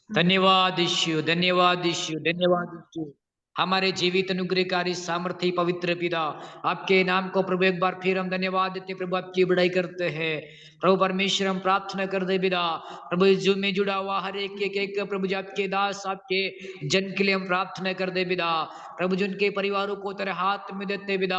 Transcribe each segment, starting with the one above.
धन्यवाद यीशु, धन्यवाद यीशु, धन्यवाद यीशु। हमारे जीवित अनुग्रहकारी सामर्थी पवित्र पिता, आपके नाम को प्रभु एक बार फिर हम धन्यवाद देते, प्रभु आपकी बड़ाई करते हैं। प्रभु परमेश्वर हम प्रार्थना कर दे पिता, प्रभु जो में जुड़ा हुआ हर एक प्रभु जी आपके दास आपके जन के लिए हम प्रार्थना कर दे पिता। प्रभु जी उनके परिवारों को तेरे हाथ में देते पिता,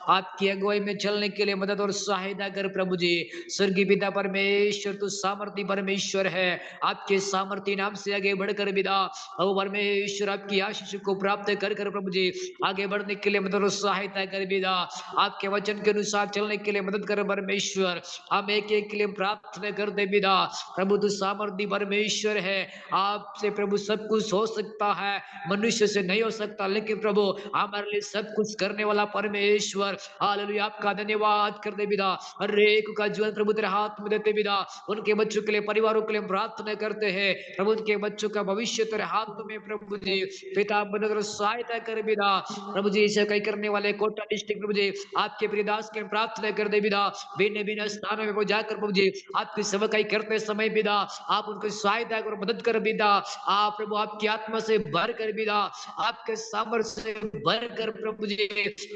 आपकी अगुवाई में चलने के लिए मदद और सहायता कर प्रभु जी। स्वर्गीय पिता परमेश्वर तू सामर्थी परमेश्वर है, आपके सामर्थी नाम से आगे बढ़कर पिता ओ परमेश्वर आपकी आशीष को प्राप्त कर कर प्रभु जी आगे बढ़ने के लिए मदद और सहायता कर पिता। आपके वचन के अनुसार चलने के लिए मदद कर परमेश्वर। हम एक के लिए प्रार्थना करते पिता, प्रभु तू सामर्थी परमेश्वर है, आपसे प्रभु सब कुछ हो सकता है, मनुष्य से नहीं हो सकता, लेकिन प्रभु हमारे लिए सब कुछ करने वाला परमेश्वर। हालेलुया, आपका धन्यवाद करते पिता। हर एक का जीवन प्रभु तेरे हाथ में देते पिता, उनके बच्चों के लिए परिवारों के लिए हम प्रार्थना करते हैं प्रभु, उनके बच्चों का भविष्य तेरे हाथ में प्रभु जी पिता बनकर सहायता कर पिता। प्रभु जी इसे कई करने वाले कोटा डिस्ट्रिक्ट प्रभु जी आपके प्रियदास के प्रार्थना कर दे पिता, भिन्न भिन्न स्थानों में वो जाकर प्रभु जी आपकी सेवकाई करते समय पिता आप उनको सहायता कर मदद कर पिता। आप प्रभु आपकी आत्मा से भर कर पिता, आपके सामर्थ्य से भर कर प्रभु जी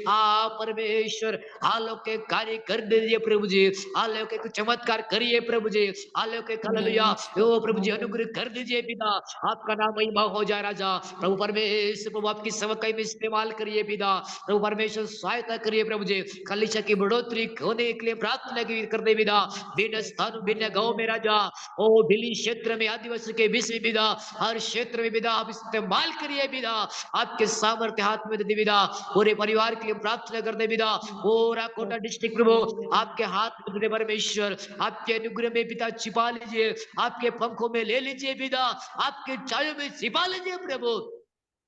आप परमेश्वर अलौकिक कार्य कर दीजिए प्रभु जी, अलौकिक चमत्कार करिए प्रभु जी, अलौकिक हालेलुया ओ प्रभु जी अनुग्रह कर दीजिए पिता। आपका नाम महिमा हो जाए राजा। प्रभु परमेश्वर प्रभु आपकी सेवकाई में इस्तेमाल करिए पिता, प्रभु परमेश्वर सहायता करिए प्रभु जी, कलीसिया की बढ़ोतरी होने के लिए प्रार्थना कर दे पिता। भिन्न स्थान भिन्न गांव में राजा, ओ दिल्ली क्षेत्र में आदिवासी के बीच में पिता, हर क्षेत्र में पिता आप इस्तेमाल करिए पिता, आपके सामर्थ्य हाथ में दे पिता। पूरे परिवार के लिए प्रार्थना कर दे पिता, पूरा कोटा डिस्ट्रिक्ट प्रभु आपके हाथ में दे परमेश्वर, आपके अनुग्रह में पिता छिपा लीजिए, आपके पंखों में ले लीजिए पिता, आपके छायों में छिपा लीजिए प्रभु।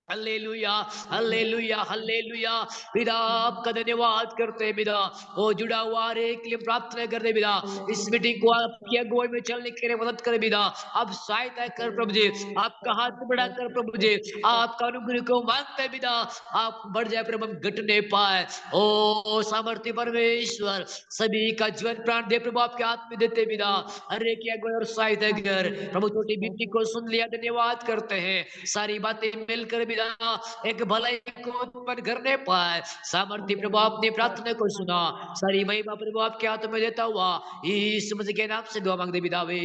Hallelujah, hallelujah, hallelujah. पिता आपका धन्यवाद करते हैं पिता, वो जुड़ा हुआ हर एक के लिए प्रार्थना करते पिता, इस मीटिंग को आपकी अगुवाई में चलने के लिए मदद करे पिता। आप सहायता कर प्रभु जी, आपका हाथ बढ़ा कर प्रभु जी, आपका अनुग्रह को मांगते हैं पिता, आप बढ़ जाए प्रभु हम घट नहीं पाए। ओ सामर्थ्य परमेश्वर सभी का जीवन प्राण दे प्रभु आपके हाथ में देते पिता, हर एक की अगुवाई और सहायता कर प्रभु। छोटी बिट्टी को सुन लिया, धन्यवाद करते हैं, सारी बातें मिलकर भी एक भलाई को उत्पन्न करने पाए। सामर्थ्य प्रभु आपने प्रार्थना को सुना, सारी महिमा प्रभु आपके हाथ में देता हुआ यीशु मसीह के नाम से दुआ मांगते पितावे,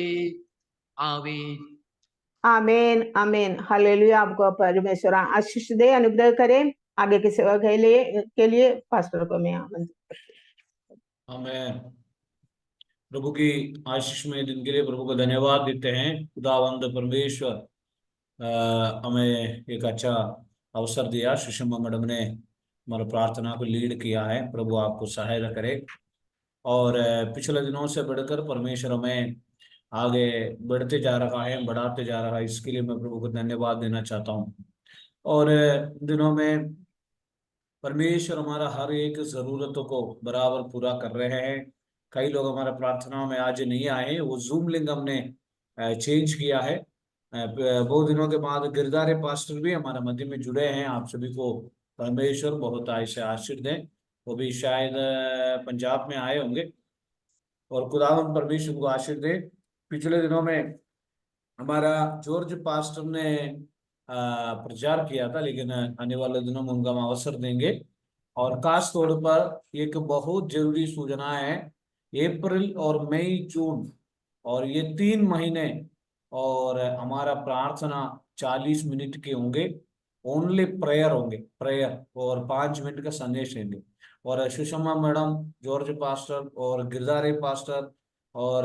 आमीन। आमीन, आमीन, हालेलुया। आपको परमेश्वर आशीष दे, अनुग्रह करे। आगे की सेवा के लिए पास्टर को मैं आमंत्रित। आमीन। प्रभु की आशीष में दिन के लिए प्रभु को धन्यवाद देते हैं। खुदावंद परमेश्वर हमें एक अच्छा अवसर दिया, सुषमा मैडम ने हमारा प्रार्थना को लीड किया है, प्रभु आपको सहायता करे। और पिछले दिनों से बढ़कर परमेश्वर हमें आगे बढ़ते जा रहा है, बढ़ाते जा रहा है, इसके लिए मैं प्रभु को धन्यवाद देना चाहता हूँ। और दिनों में परमेश्वर हमारा हर एक ज़रूरतों को बराबर पूरा कर रहे हैं। कई लोग हमारा प्रार्थनाओं में आज नहीं आए, वो जूम लिंक हमने चेंज किया है। बहुत दिनों के बाद गिरदारे पास्टर भी हमारे मध्य में जुड़े हैं। आप सभी को परमेश्वर बहुत ऐसे आशीष दें। वो भी शायद पंजाब में आए होंगे, और खुदावंद परमेश्वर को आशीष दें। पिछले दिनों में हमारा जॉर्ज पास्टर ने प्रचार किया था, लेकिन आने वाले दिनों में उनका हम अवसर देंगे। और खास तौर पर एक बहुत जरूरी सूचना है, अप्रैल और मई जून और ये 3 महीने, और हमारा प्रार्थना 40 मिनट के होंगे, ओनली प्रेयर होंगे, प्रेयर, और 5 मिनट का संदेश देंगे। और सुषमा मैडम, जॉर्ज पास्टर और गिरदारे पास्टर और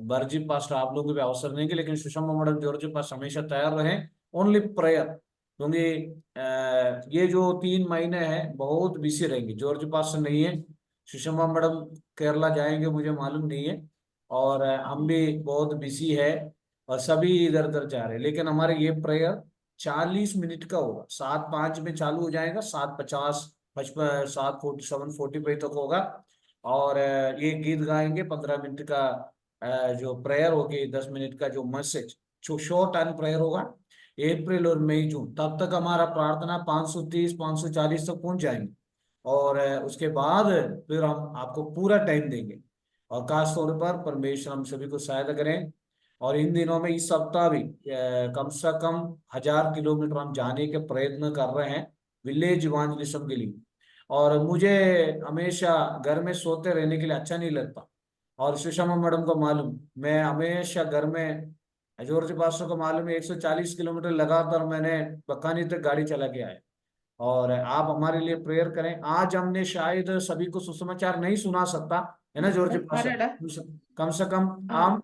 बरजी पास्टर आप लोगों को भी अवसर देंगे, लेकिन सुषमा मैडम, जॉर्ज पास्टर हमेशा तैयार रहें, ओनली प्रेयर। क्योंकि ये जो 3 महीने हैं बहुत बिजी रहेंगे। जॉर्ज पास्टर नहीं है, सुषमा मैडम केरला जाएंगे मुझे मालूम नहीं है, और हम भी बहुत बिजी है, और सभी इधर उधर जा रहे हैं। लेकिन हमारे ये प्रेयर 40 मिनट का होगा, 7:05 में चालू हो जाएगा, 7:50, 55, 7:47, 45 तक होगा। और ये गीत गाएंगे, 15 मिनट का जो प्रेयर होगी, 10 मिनट का जो मैसेज, जो शॉर्ट एंड प्रेयर होगा। अप्रैल और मई जून तब तक हमारा प्रार्थना 530 540 तक पहुंच जाएंगे, और उसके बाद फिर हम आपको पूरा टाइम देंगे। और खास तौर पर परमेश्वर हम सभी को सहायता करें। और इन दिनों में इस सप्ताह भी कम से कम 1000 किलोमीटर हम जाने के प्रयत्न कर रहे हैं विलेज इवांजलिज्म के लिए। और मुझे हमेशा घर में सोते रहने के लिए अच्छा नहीं लगता। और सुषमा मैडम को मालूम, मैं हमेशा घर में, जॉर्ज पास्टर को मालूम है, 140 किलोमीटर लगातार मैंने बकानी तक गाड़ी चला के आया। और आप हमारे लिए प्रेयर करें। आज हमने शायद सभी को सुसमाचार नहीं सुना सकता है ना जॉर्ज पास्टर, कम से कम हम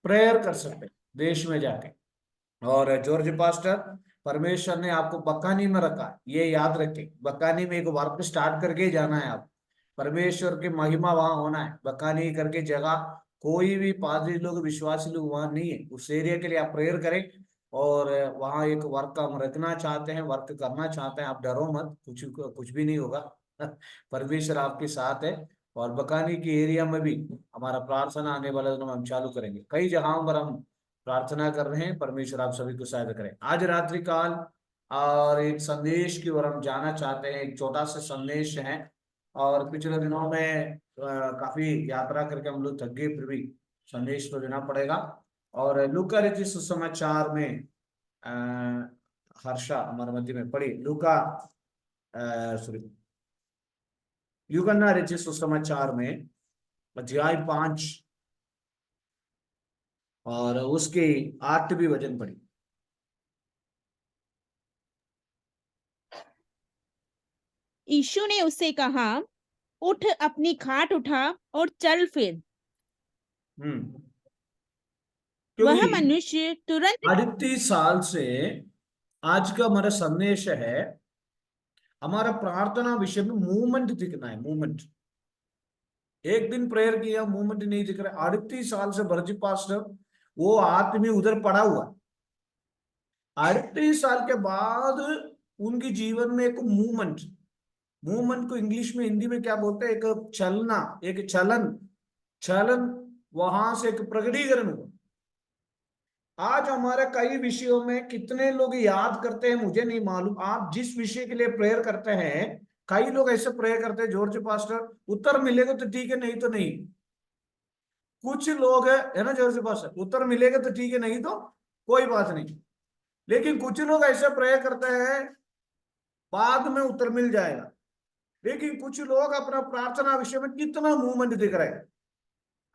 प्रेयर कर सकते हैं देश में जाके। और जॉर्ज पास्टर, परमेश्वर ने आपको बकानी में रखा, ये याद रखें, बकानी में एक वर्क स्टार्ट करके ही जाना है आप। परमेश्वर की महिमा वहां होना है। बकानी करके जगह, कोई भी पादरी लोग, विश्वासी लोग वहां नहीं है। उस एरिया के लिए आप प्रेयर करें। और वहां एक वर्क हम रखना चाहते हैं, वर्क करना चाहते हैं। आप डरो मत, कुछ भी नहीं होगा। परमेश्वर आपके साथ है। और बकानी की एरिया में भी हमारा प्रार्थना आने वाले दिनों में हम चालू करेंगे। कई जगहों पर हम प्रार्थना कर रहे हैं। परमेश्वर आप सभी को सहायता करें। आज रात्रि काल और एक संदेश की ओर हम जाना चाहते हैं। एक छोटा सा संदेश है। और पिछले दिनों में काफी यात्रा करके हम लोग थक गए, फिर भी संदेश तो देना पड़ेगा। और लूका रचित सुसमाचार में हर्षा हमारे मध्य में पढ़ी, लूका सॉरी यूहन्ना रचित सुसमाचार में अध्याय 5 और उसके 8वीं वचन पढ़ी। यीशु ने उससे कहा, उठ, अपनी खाट उठा और चल फिर। वह मनुष्य तुरंत 38 साल से आज का हमारा संदेश है, हमारा प्रार्थना विषय में मूवमेंट दिखना है। मूवमेंट, एक दिन प्रेयर किया, मूवमेंट नहीं दिख रहा। 38 साल से बरजी पास्टर वो आदमी उधर पड़ा हुआ। 38 साल के बाद उनकी जीवन में एक मूवमेंट, मूवमेंट को इंग्लिश में, हिंदी में क्या बोलते हैं, एक चलना, एक चलन वहां से एक प्रकटीकरण हुआ। आज हमारे कई विषयों में कितने लोग याद करते हैं मुझे नहीं मालूम। आप जिस विषय के लिए प्रेयर करते हैं, कई लोग ऐसे प्रेयर करते हैं, जॉर्ज पास्टर उत्तर मिलेगा तो ठीक है, नहीं तो नहीं। कुछ लोग है ना जॉर्ज पास्टर, उत्तर मिलेगा तो ठीक है, नहीं तो कोई बात नहीं। लेकिन कुछ लोग ऐसे प्रेयर करते हैं, बाद में उत्तर मिल जाएगा। लेकिन कुछ लोग अपना प्रार्थना विषय में कितना मूवमेंट दिख रहा है।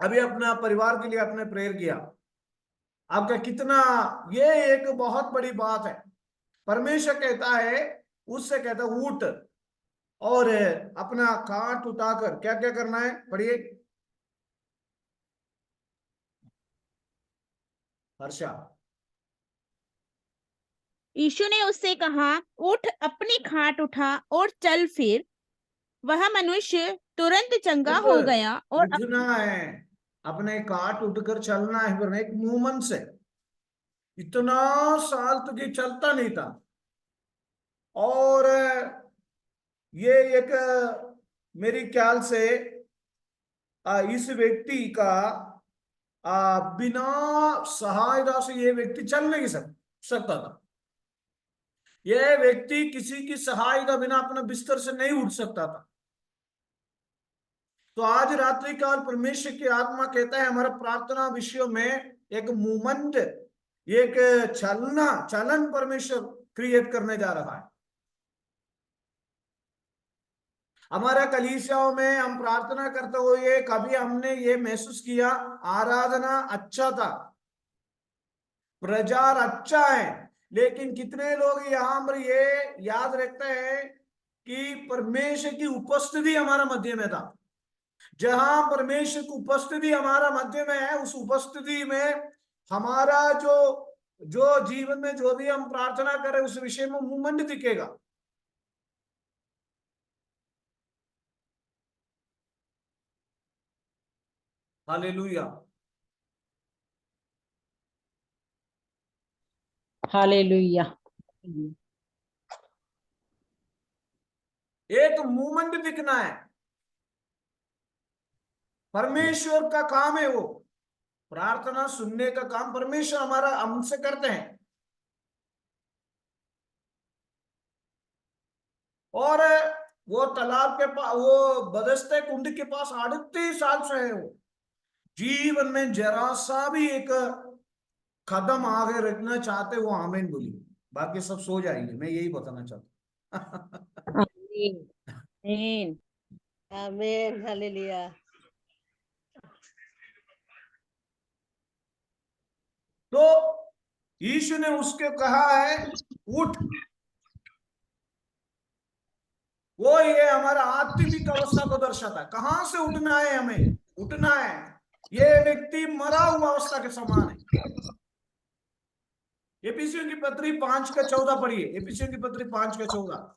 अभी अपना परिवार के लिए आपने प्रेयर किया, आपका कितना, ये एक बहुत बड़ी बात है। परमेश्वर कहता है, उससे कहता है उठ और अपना खाट उठाकर क्या क्या करना है, पढ़िए हर्षा। यीशु ने उससे कहा, उठ, अपनी खाट उठा और चल फिर। वह मनुष्य तुरंत चंगा हो गया और उठना है, अपने खाट उठकर चलना है, फिर एक मूवमेंट से। इतना साल तक ये चलता नहीं था। और ये एक मेरी ख्याल से इस व्यक्ति का बिना सहायता से ये व्यक्ति चल नहीं सकता था। यह व्यक्ति किसी की सहायता बिना अपने बिस्तर से नहीं उठ सकता था। तो आज रात्रि काल परमेश्वर की आत्मा कहता है, हमारा प्रार्थना विषयों में एक मूवमेंट, एक चलन परमेश्वर क्रिएट करने जा रहा है। हमारा कलीसियाओं में हम प्रार्थना करते हुए कभी हमने ये महसूस किया, आराधना अच्छा था, प्रचार अच्छा है, लेकिन कितने लोग यहाँ पर ये याद रखते हैं कि परमेश्वर की उपस्थिति हमारा मध्य में था। जहां परमेश्वर की उपस्थिति हमारा मध्य में है, उस उपस्थिति में हमारा जो जीवन में जो भी हम प्रार्थना करें उस विषय में मूवमेंट दिखेगा। Hallelujah, hallelujah. एक मूवमेंट दिखना है। परमेश्वर का काम है वो, प्रार्थना सुनने का काम परमेश्वर हमारा हमसे करते हैं। और वो तालाब के पास, वो बदस्ते कुंड के पास 38 साल से है। वो जीवन में जरा सा भी एक कदम आगे रखना चाहते वो आमीन बोलिए, बाकी सब सो जाएंगे, मैं यही बताना चाहता हूँ। आमीन। आमीन। आमीन हालेलुया। तो यीशु ने उसके कहा है उठ, वो ये हमारा आत्मिक अवस्था को दर्शाता है। कहां से उठना है, हमें उठना है, ये व्यक्ति मरा हुआ अवस्था के समान है। एफिसियों की पत्री 5:14 पढ़िए, एफिसियों की पत्री 5:14।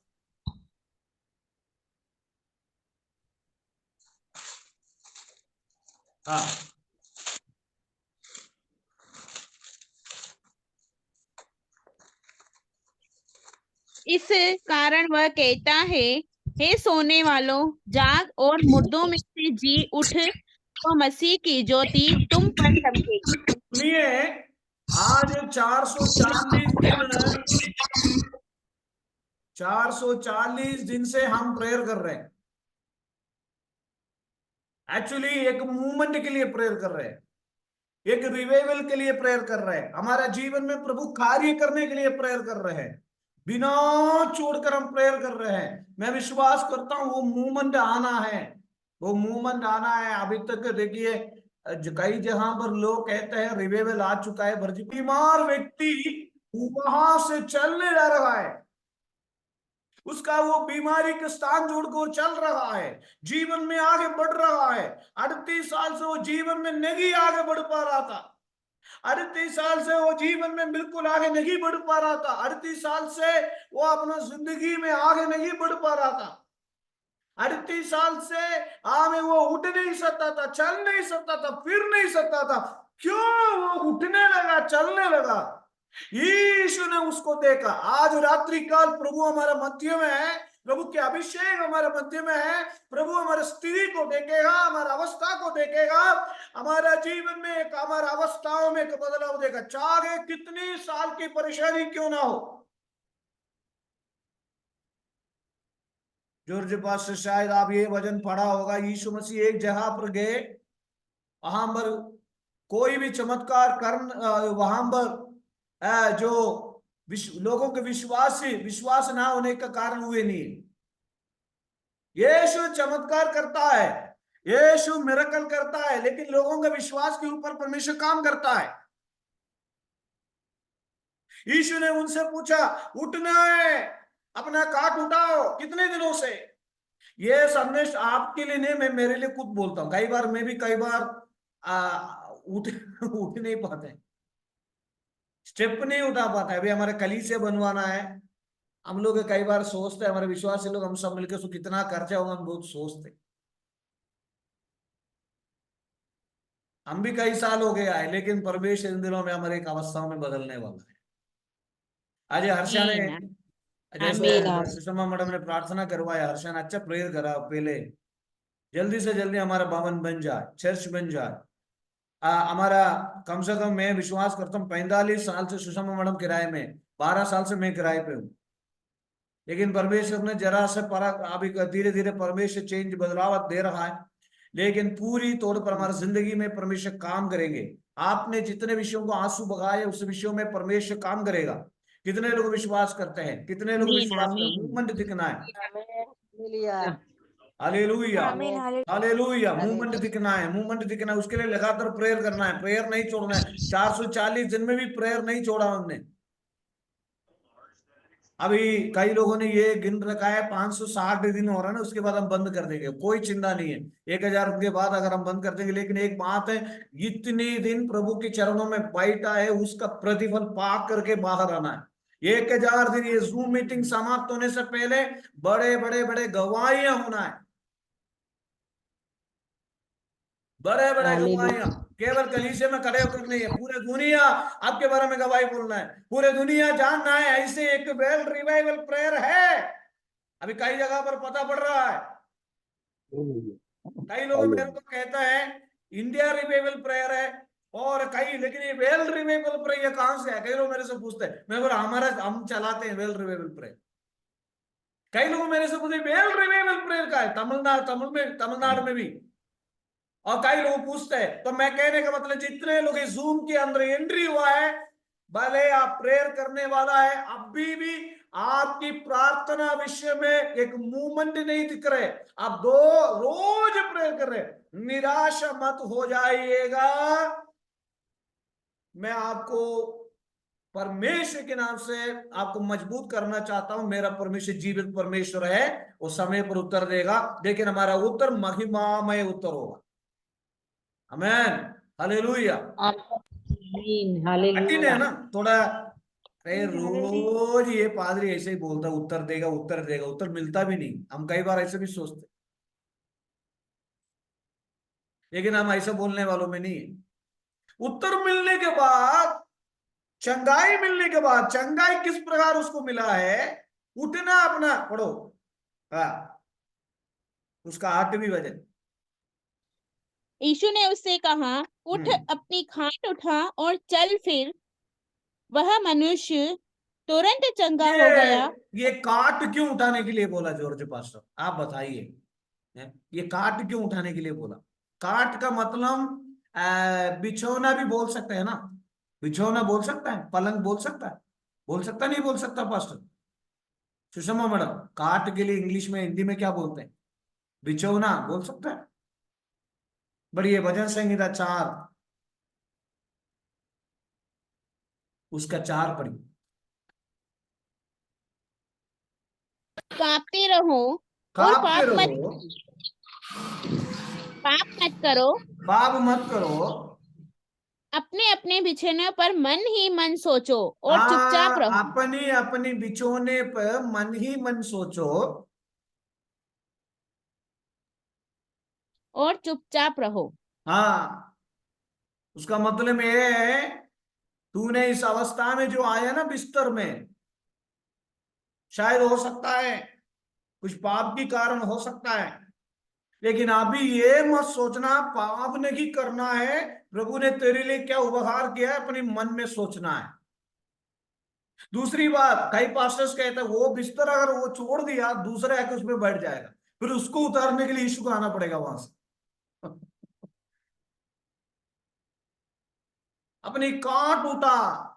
हाँ, इस कारण वह कहता है, हे सोने वालों जाग और मुर्दों में से जी उठ, तो मसीह की ज्योति तुम पर चमकेगी। सुनिए, आज 440 दिन से हम प्रेयर कर रहे हैं। एक्चुअली एक मूवमेंट के लिए प्रेयर कर रहे हैं, एक रिवाइवल के लिए प्रेयर कर रहे हैं, हमारा जीवन में प्रभु कार्य करने के लिए प्रेयर कर रहे हैं, बिना छोड़कर हम प्रेयर कर रहे हैं। मैं विश्वास करता हूं वो मूवमेंट आना है, वो मूवमेंट आना है। अभी तक देखिए कई जहां पर लोग कहते हैं रिवाइवल आ चुका है, भरजी बीमार व्यक्ति वहां से चलने जा रहा है, उसका वो बीमारी के स्थान जोड़कर चल रहा है, जीवन में आगे बढ़ रहा है। 38 साल से वो जीवन में नहीं आगे बढ़ पा रहा था, 38 साल से वो जीवन में बिल्कुल आगे नहीं बढ़ पा रहा था, 38 साल से वो अपना जिंदगी में आगे नहीं बढ़ पा रहा था, 38 साल से आगे वो उठ नहीं सकता था, चल नहीं सकता था, फिर नहीं सकता था। क्यों वो उठने लगा, चलने लगा? यीशु ने उसको देखा। आज रात्रि काल प्रभु हमारे मध्य में है, प्रभु के अभिषेक हमारे मध्य में है। प्रभु हमारे स्थिति को देखेगा, हमारा अवस्था को देखेगा, हमारा जीवन में एक हमारा अवस्थाओं में एक बदलाव देगा, चाहे कितनी साल की परेशानी क्यों ना हो। जॉर्ज पास से शायद आप ये वचन पढ़ा होगा, यीशु मसीह एक जगह पर गए, वहां पर कोई भी चमत्कार कर, वहां पर जो लोगों के विश्वास ना होने का कारण हुए नहीं। यीशु चमत्कार करता है, यीशु मिरेकल करता है, लेकिन लोगों के विश्वास के ऊपर परमेश्वर काम करता है। यीशु ने उनसे पूछा, उठना है, अपना काट उठाओ। कितने दिनों से? ये संदेश आपके लिए नहीं, मैं मेरे लिए खुद बोलता हूं। कई बार मैं भी कई बार उठ नहीं पाते, स्टेप नहीं उठा पाता है। अभी हमारे कलीसिया बनवाना है, हम लोग कई बार सोचते हैं, हमारे विश्वासी लोग हम सब मिलकर सो कितना खर्चा होगा, हम बहुत सोचते। हम भी कई साल हो गया है, लेकिन परमेश्वर इन दिनों में हमारे एक अवस्थाओं में बदलने वाला है। आज हर्षा ने, जैसे सुषमा मैडम ने प्रार्थना करवाया, हर्षा ने अच्छा प्रेयर करा, पहले जल्दी से जल्दी हमारा भवन बन जाए, चर्च बन जाए। हमारा कम से कम मैं विश्वास करता हूँ 45 साल से सुषमा मैडम किराए में, 12 साल से मैं किराए पे हूँ, लेकिन परमेश्वर ने जरा से अभी धीरे धीरे परमेश्वर चेंज बदलाव दे रहा है, लेकिन पूरी तौर पर हमारी जिंदगी में परमेश्वर काम करेंगे। आपने जितने विषयों को आंसू बगाए, उस विषयों में परमेश्वर काम करेगा। कितने लोग विश्वास करते हैं? कितने लोग विश्वास करते हैं? मूवमेंट दिखना है। हालेलुया। हालेलुया, आमीन हालेलुया। Movement hallelujah. दिखना है, मूवमेंट दिखना है। उसके लिए लगातार प्रेयर करना है, प्रेयर नहीं छोड़ना है। 440 दिन में भी प्रेयर नहीं छोड़ा हमने। अभी कई लोगों ने ये गिन रखा है 560 दिन हो रहा है ना, उसके बाद हम बंद कर देंगे, कोई चिंता नहीं है। 1000 के बाद अगर हम बंद कर देंगे, लेकिन एक बात है, इतने दिन प्रभु के चरणों में बैठा है, उसका प्रतिफल पा करके बाहर आना है। 1000 दिन ये जूम मीटिंग समाप्त होने से पहले बड़े बड़े बड़े गवाहियां होना है, बड़े बड़े गवाहियां। केवल कलीसिया में खड़े होकर नहीं है, पूरे दुनिया आपके बारे में गवाही बोलना है, पूरे दुनिया जानना है ऐसे एक वेल रिवाइवल प्रेयर है। अभी कई जगह पर पता पड़ रहा है, कई लोग मेरे को कहता है इंडिया रिवाइवल प्रेयर है, और कई, लेकिन ये वेल रिवाइवल प्रेयर कहां से है? कई लोग मेरे से पूछते हैं, मैं बोला हमारा हम चलाते हैं वेल रिवाइवल प्रेयर। कई लोग मेरे से पूछते वेल रिवाइवल प्रेयर का है, तमिलनाडु में भी, और कई लोग पूछते हैं, तो मैं कहने का मतलब जितने लोग इस जूम के अंदर एंट्री हुआ है, भले आप प्रेयर करने वाला है, अभी भी आपकी प्रार्थना विषय में एक मूवमेंट नहीं दिख रहे, आप रोज प्रेयर कर रहे, निराशा मत हो जाइएगा। मैं आपको परमेश्वर के नाम से आपको मजबूत करना चाहता हूं। मेरा परमेश्वर जीवित परमेश्वर है, वो समय पर उत्तर देगा, लेकिन हमारा उत्तर महिमामय उत्तर होगा। आमीन, हालेलुया। आमीन, कठिन है हालेलुया। ना थोड़ा, अरे रोज ये पादरी ऐसे ही बोलता उत्तर देगा उत्तर देगा, उत्तर मिलता भी नहीं। हम कई बार ऐसे भी सोचते, लेकिन हम ऐसा बोलने वालों में नहीं है। उत्तर मिलने के बाद, चंगाई मिलने के बाद, चंगाई किस प्रकार उसको मिला है, उठना अपना पढ़ो, हाँ, उसका 8वीं वजन। यीशु ने उससे कहा, उठ, अपनी खाट उठा और चल फिर। वह मनुष्य तुरंत चंगा हो गया। ये काट क्यों उठाने के लिए बोला जॉर्ज पास्टर, आप बताइए। ये काट क्यों उठाने के लिए बोला? काट का मतलब बिछौना भी बोल सकते हैं ना, बिछौना बोल सकता है, पलंग बोल सकता है, बोल सकता नहीं बोल सकता पास्टर सुषमा मैडम? काट के लिए इंग्लिश में, हिंदी में क्या बोलते हैं? बिछौना बोल सकता है। बढ़िया, भजन संहिता 4 उसका 4 पढ़िए। कांपते रहो और कांपते पाप मत करो। पाप मत करो। अपने अपने बिछौनों पर मन ही मन सोचो और चुपचाप रहो। अपनी अपनी बिछोने पर मन ही मन सोचो और चुपचाप रहो। हाँ, उसका मतलब ये है, तूने इस अवस्था में जो आया ना बिस्तर में, शायद हो सकता है कुछ पाप की कारण हो सकता है, लेकिन अभी ये मत सोचना पाप नहीं करना है, प्रभु ने तेरे लिए क्या उपहार किया है, अपने मन में सोचना है। दूसरी बात, कई पास्टर्स कहते हैं वो बिस्तर अगर वो छोड़ दिया, दूसरा आके उसमें बैठ जाएगा, फिर उसको उतारने के लिए यीशु को आना पड़ेगा वहां से। अपनी काट उतार।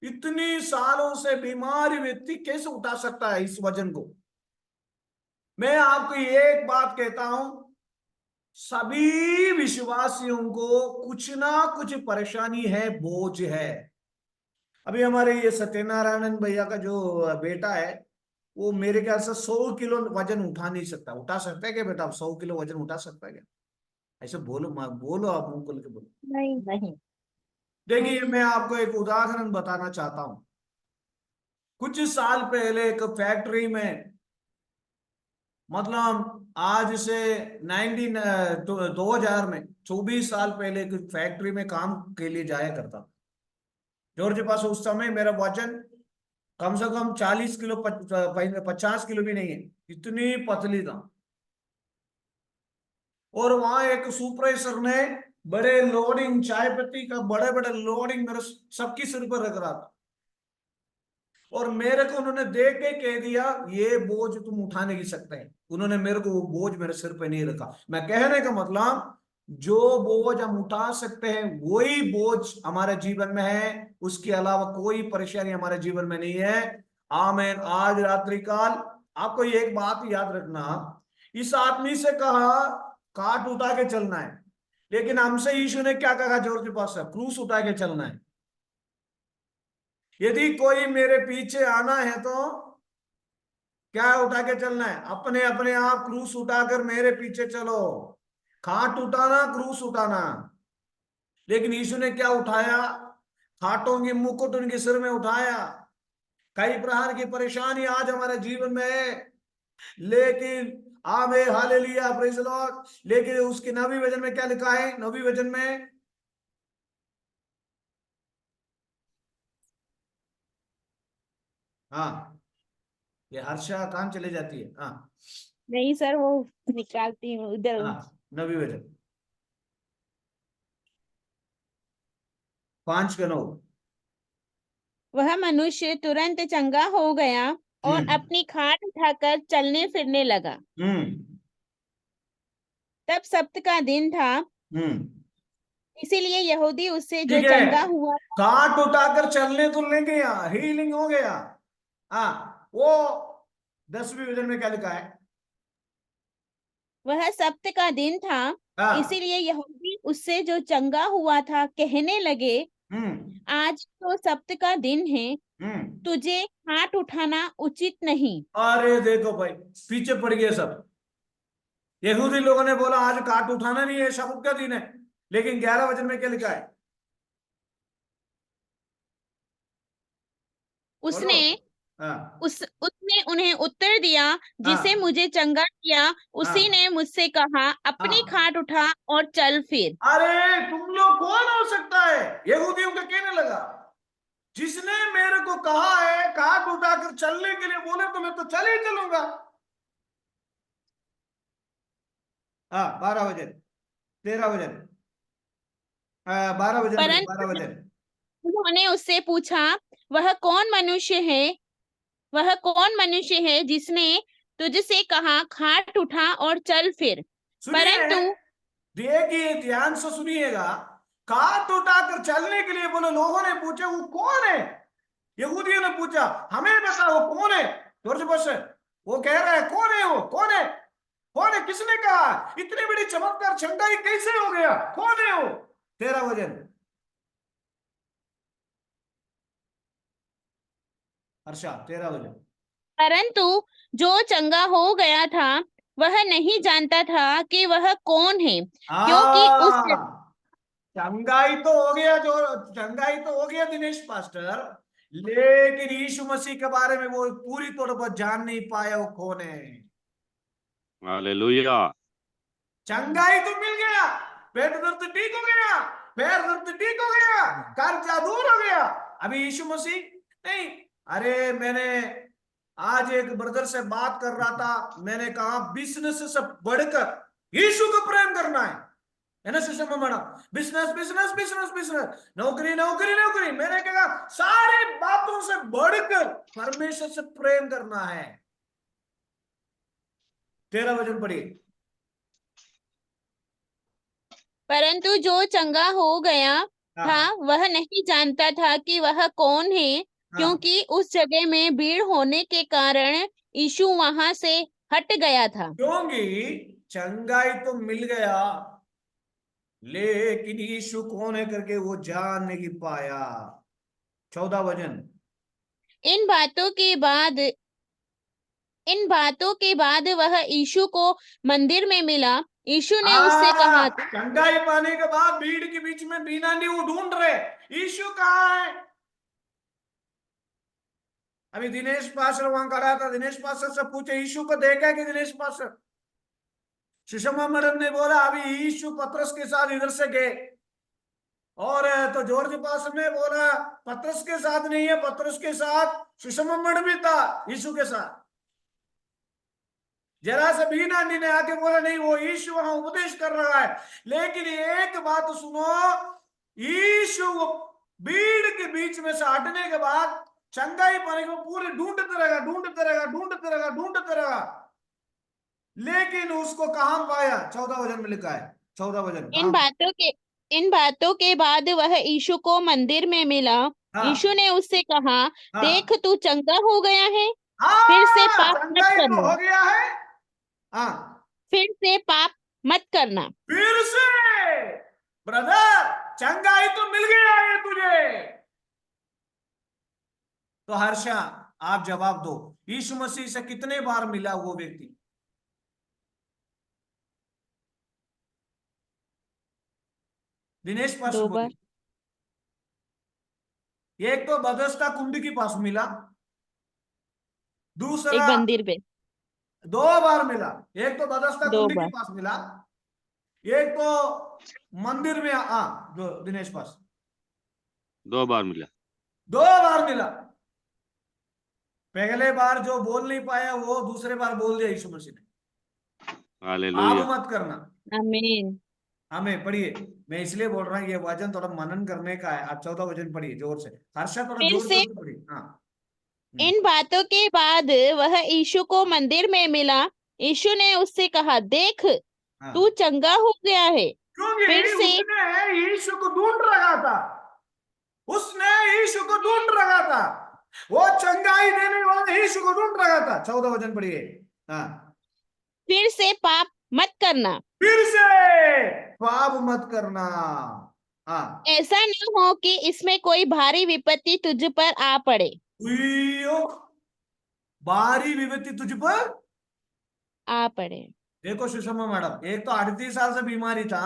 इतनी सालों से बीमार व्यक्ति कैसे उठा सकता है इस वजन को? मैं आपको एक बात कहता हूं, सभी विश्वासियों को कुछ ना कुछ परेशानी है, बोझ है। अभी हमारे ये सत्यनारायण भैया का जो बेटा है, वो मेरे ख्याल से 100 किलो वजन उठा नहीं सकता। उठा सकता है क्या बेटा? 100 किलो वजन उठा सकता है क्या? ऐसे बोलो, बोलो, आप मुंह खोल के बोलो। नहीं नहीं। देखिए, मैं आपको एक उदाहरण बताना चाहता हूं। कुछ साल पहले एक फैक्ट्री में, मतलब आज से 2000 में 24 साल पहले एक फैक्ट्री में काम के लिए जाया करता जॉर्ज पास। उस समय मेरा वजन कम से कम 40 किलो, 50 किलो भी नहीं है, इतनी पतली था। और वहां एक सुपरवाइजर ने बड़े लोडिंग, चाय पत्ती का बड़े बड़े लोडिंग मेरे सबकी सिर पर रख रहा था, और मेरे को उन्होंने देख के कह दिया ये बोझ तुम उठा नहीं सकते हैं। उन्होंने मेरे को वो बोझ मेरे सिर पे नहीं रखा। मैं कहने का मतलब, जो बोझ हम उठा सकते हैं वही बोझ हमारे जीवन में है, उसके अलावा कोई परेशानी हमारे जीवन में नहीं है। आमीन। आज रात्रि काल आपको एक बात याद रखना, इस आदमी से कहा काट उठा के चलना है, लेकिन हमसे यीशु ने क्या कहा जोर के पास? क्रूस उठा के चलना है। यदि कोई मेरे पीछे आना है तो क्या उठा के चलना है? अपने अपने आप क्रूस उठाकर मेरे पीछे चलो। खाट उठाना, क्रूस उठाना। लेकिन यीशु ने क्या उठाया? खाटों की मुकुट उनके सिर में उठाया। कई प्रकार की परेशानी आज हमारे जीवन में है, लेकिन आमीन, हालेलुया, प्रेज द लॉर्ड। लेकिन उसके नबी वचन में क्या लिखा है? नबी वचन में हाँ, ये हर्षा कहाँ चले जाती है? हाँ नहीं सर, वो निकालती हूँ इधर। हाँ, नबी वचन 5:9। वह मनुष्य तुरंत चंगा हो गया और हम्म अपनी खाट उठाकर चलने फिरने लगा। हम्म तब सप्त का दिन था, इसीलिए यहूदी उससे जो ठीक है, चंगा हुआ काट उठाकर चलने तुलने गया, हीलिंग हो गया। हाँ, वो 10वीं वचन में क्या लिखा है? वह सप्त का दिन था, हाँ, इसीलिए यहूदी उससे जो चंगा हुआ था कहने लगे, हम्म आज तो सप्त का दिन है, हम्म तुझे हाथ उठाना उचित नहीं। अरे देखो भाई, पीछे पड़ गए सब। यहूदी लोगों ने बोला आज काट उठाना नहीं है, शब्द का दिन है, लेकिन 11 वचन में क्या लिखा है? बोलो। उसने हाँ उसने उन्हें उत्तर दिया, जिसे हाँ मुझे चंगा किया उसी हाँ ने मुझसे कहा, अपनी हाँ। खाट उठा और चल फिर। अरे तुम लोग कौन हो सकता है? यहूदियों का कहने लगा, जिसने मेरे को कहा है काट उठाकर चलने के लिए बोले तो मैं तो चल ही चलूंगा। हाँ, 12 वचन, 13 वचन, 12 वचन पढ़िए, 12 परंतु वचन। उन्होंने उससे पूछा, वह कौन मनुष्य है वह कौन मनुष्य है जिसने तुझसे कहा, खाट उठा और चल फिर। सुनिए, परंतु देखिए, ध्यान से सुनिएगा। काट उठाकर चलने के लिए बोले, लोगों ने पूछा वो कौन है? यहूदियों ने पूछा, हमें बता वो कौन है। बस वो कह रहा है, कौन है वो, कौन है, कौन है, किसने कहा? इतनी बड़ी चमत्कार छंगाई कैसे हो गया, कौन है वो? 13 वचन, हर्षा, 13 वचन। परंतु जो चंगा हो गया था वह नहीं जानता था कि वह कौन है, क्योंकि उस चंगाई तो हो गया, जो चंगाई तो हो गया दिनेश पास्टर, लेकिन यीशु मसीह के बारे में वो पूरी तौर पर जान नहीं पाया वो कौन है। हालेलुया। चंगाई तो मिल गया, पेट दर्द ठीक हो गया, पैर दर्द ठीक हो गया, कर्जा दूर हो गया, अभी यीशु मसीह नहीं। अरे मैंने आज एक ब्रदर से बात कर रहा था, मैंने कहा बिजनेस से बढ़कर यीशु को प्रेम करना है ना Sushma madam? Business business business business, नौकरी नौकरी नौकरी, मैंने कहा सारी बातों से बढ़कर परमेश्वर से प्रेम करना है। 13 वचन पढ़िए। परंतु जो चंगा हो गया था हाँ वह नहीं जानता था कि वह कौन है, हाँ, क्योंकि उस जगह में भीड़ होने के कारण यीशु वहां से हट गया था। क्योंकि चंगाई तो मिल गया, लेकिन यीशु कौन है करके वो जान नहीं पाया। 14 वचन। इन बातों के बाद वह यीशु को मंदिर में मिला। यीशु ने उससे कहा, चंगाई पाने के बाद भीड़ के बीच में बीना नहीं, वो ढूंढ रहे यीशु कहाँ है। अभी दिनेश पास्टर वहां खड़ा था, दिनेश पास्टर से पूछे यीशु को देखा है कि दिनेश पास्टर? सुषमा मैडम ने बोला अभी यीशु पतरस के साथ इधर से गए, और तो जॉर्ज पास्टर ने बोला पतरस के साथ नहीं है, पतरस के साथ सुषमा मैडम भी था यीशु के साथ। जरा से भी नानी ने आके बोला नहीं, वो यीशु वहां उपदेश कर रहा है। लेकिन एक बात सुनो, यीशु भीड़ के बीच में से हटने के बाद चंगाई पाने को पूरे ढूंढते रहेगा ढूंढते रहेगा ढूंढते रहेगा ढूंढते रहेगा, लेकिन उसको कहां पाया? 14 वचन में लिखा है, 14 वचन। इन बातों के बाद वह यीशु को मंदिर में मिला। हाँ यीशु ने उससे कहा, हाँ देख तू चंगा हो गया है, हाँ, फिर से पाप मत चंगाई तो करना। हो गया है। हाँ, फिर से पाप मत करना। फिर से ब्रदर, चंगाई तो मिल गया है तुझे। तो हर्षा आप जवाब दो, यीशु मसीह से कितने बार मिला वो व्यक्ति? दिनेश पास 2 बोलिए। बार। एक तो बदस्ता कुंड के पास मिला, दूसरा एक मंदिर पे 2 बार मिला। एक तो बदस्ता 2 कुंड के बार। पास मिला, एक तो मंदिर में जो दिनेश पास 2 बार मिला। 2 बार मिला। पहले बार जो बोल नहीं पाया वो दूसरे बार बोल दिया यीशु मसीह ने। हालेलुया। पाप मत करना। आमीन। हमें पढ़िए, मैं इसलिए बोल रहा हूँ ये वचन थोड़ा मनन करने का है। आप 14 वचन पढ़िए जोर से, हर्षा थोड़ा फिर जोर से से पढ़िए। हाँ इन बातों के बाद वह यीशु को मंदिर में मिला। यीशु ने उससे कहा, देख हाँ। तू चंगा हो गया है। क्योंकि फिर से उसने यीशु को ढूंढ रहा था, उसने यीशु को ढूंढ रहा था, वो चंगाई देने वाले यीशु को ढूंढ रहा था। 14 वचन पढ़िए। हाँ, फिर से पाप मत करना, फिर से पाप मत करना। हाँ, ऐसा न हो कि इसमें कोई भारी विपत्ति तुझ पर आ पड़े। उइयो, भारी विपत्ति तुझ पर आ पड़े। देखो सुषमा मैडम, एक तो 38 साल से बीमारी था,